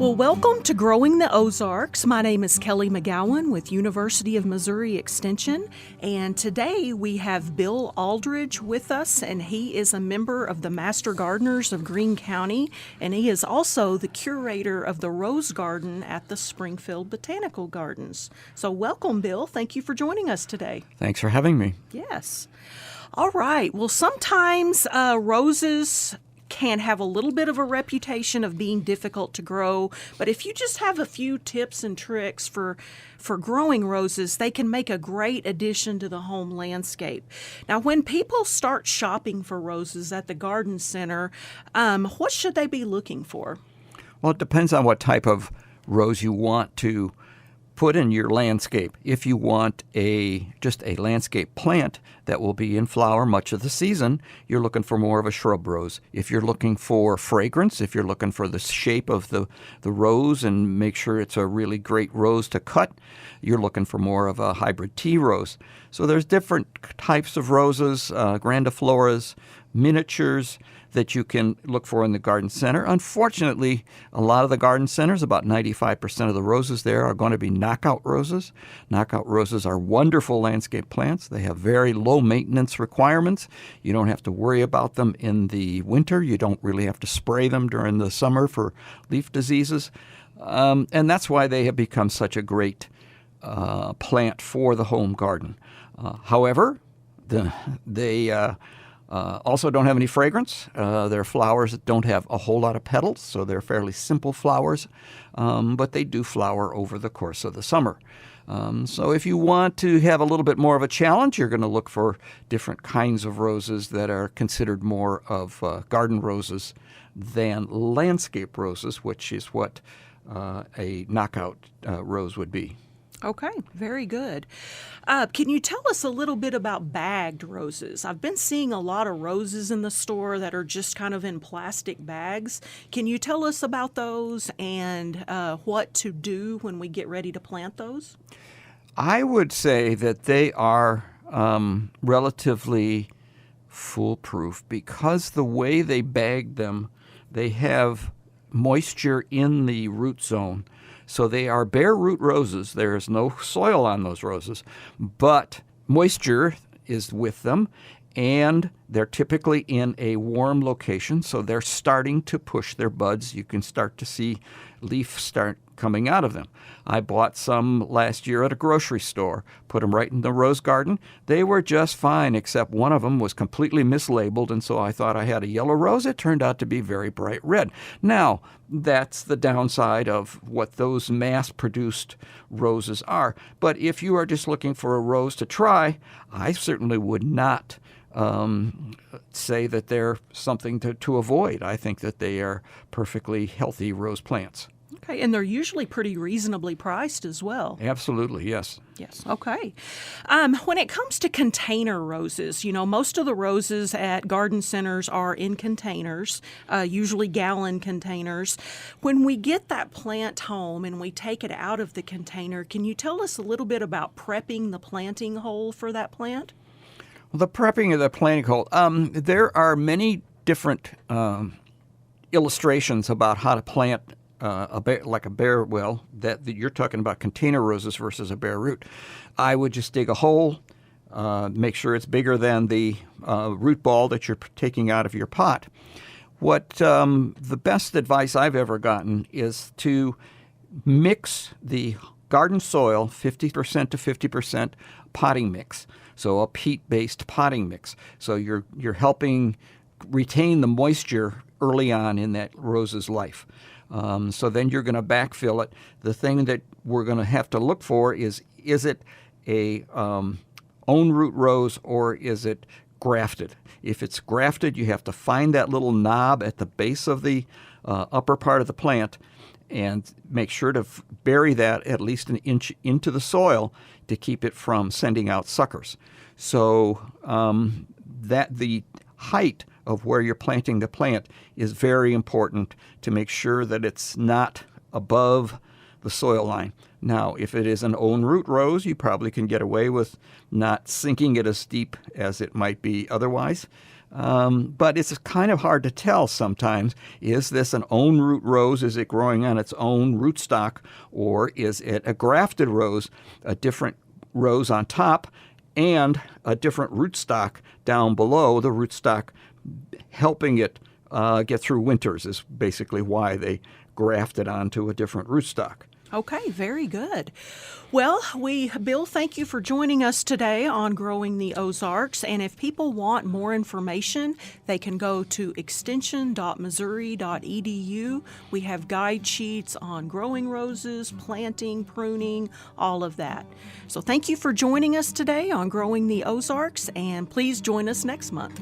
Well, welcome to Growing the Ozarks. My name is Kelly McGowan with University of Missouri Extension, and today we have Bill Aldrich with us, and he is a member of the Master Gardeners of Greene County, and he is also the curator of the Rose Garden at the Springfield Botanical Gardens. So welcome, Bill. Thank you for joining us today. Thanks for having me. Yes. All right. Well, sometimes roses can have a little bit of a reputation of being difficult to grow, but if you just have a few tips and tricks for growing roses, they can make a great addition to the home landscape. Now, when people start shopping for roses at the garden center, what should they be looking for? Well, it depends on what type of rose you want to put in your landscape. If you want just a landscape plant that will be in flower much of the season, you're looking for more of a shrub rose. If you're looking for fragrance, if you're looking for the shape of the rose and make sure it's a really great rose to cut, you're looking for more of a hybrid tea rose. So there's different types of roses, grandifloras, miniatures, that you can look for in the garden center. Unfortunately, a lot of the garden centers, about 95% of the roses there are going to be knockout roses. Knockout roses are wonderful landscape plants. They have very low maintenance requirements. You don't have to worry about them in the winter. You don't really have to spray them during the summer for leaf diseases. And that's why they have become such a great plant for the home garden. However, they also don't have any fragrance. They're flowers that don't have a whole lot of petals, so they're fairly simple flowers, but they do flower over the course of the summer. So if you want to have a little bit more of a challenge, you're going to look for different kinds of roses that are considered more of garden roses than landscape roses, which is what a knockout rose would be. Okay, very good. Can you tell us a little bit about bagged roses? I've been seeing a lot of roses in the store that are just kind of in plastic bags. Can you tell us about those and what to do when we get ready to plant those? I would say that they are relatively foolproof because the way they bag them, they have moisture in the root zone. So they are bare root roses. There is no soil on those roses, but moisture is with them, and they're typically in a warm location, so they're starting to push their buds. You can start to see leaf start coming out of them. I bought some last year at a grocery store, put them right in the rose garden. They were just fine, except one of them was completely mislabeled, and so I thought I had a yellow rose. It turned out to be very bright red. Now, that's the downside of what those mass-produced roses are. But if you are just looking for a rose to try, I certainly would not say that they're something to avoid. I think that they are perfectly healthy rose plants. Okay, and they're usually pretty reasonably priced as well. Absolutely, yes. Yes, okay. When it comes to container roses, most of the roses at garden centers are in containers, usually gallon containers. When we get that plant home and we take it out of the container, can you tell us a little bit about prepping the planting hole for that plant? Well, the prepping of the planting hole, there are many different illustrations about how to plant like a bare, that you're talking about container roses versus a bare root. I would just dig a hole, make sure it's bigger than the root ball that you're taking out of your pot. What the best advice I've ever gotten is to mix the garden soil 50% to 50% potting mix, so a peat-based potting mix. So you're helping retain the moisture early on in that rose's life. So then you're going to backfill it. The thing that we're going to have to look for is it a own root rose or is it grafted? If it's grafted, you have to find that little knob at the base of the upper part of the plant and make sure to bury that at least an inch into the soil to keep it from sending out suckers. So that the height of where you're planting the plant is very important to make sure that it's not above the soil line. Now, if it is an own root rose, you probably can get away with not sinking it as deep as it might be otherwise. But it's kind of hard to tell sometimes. Is this an own root rose? Is it growing on its own rootstock? Or is it a grafted rose, a different rose on top and a different rootstock down below, the rootstock helping it get through winters is basically why they grafted onto a different rootstock. Okay, very good. Well, Bill, thank you for joining us today on Growing the Ozarks. And if people want more information, they can go to extension.missouri.edu. We have guide sheets on growing roses, planting, pruning, all of that. So thank you for joining us today on Growing the Ozarks, and please join us next month.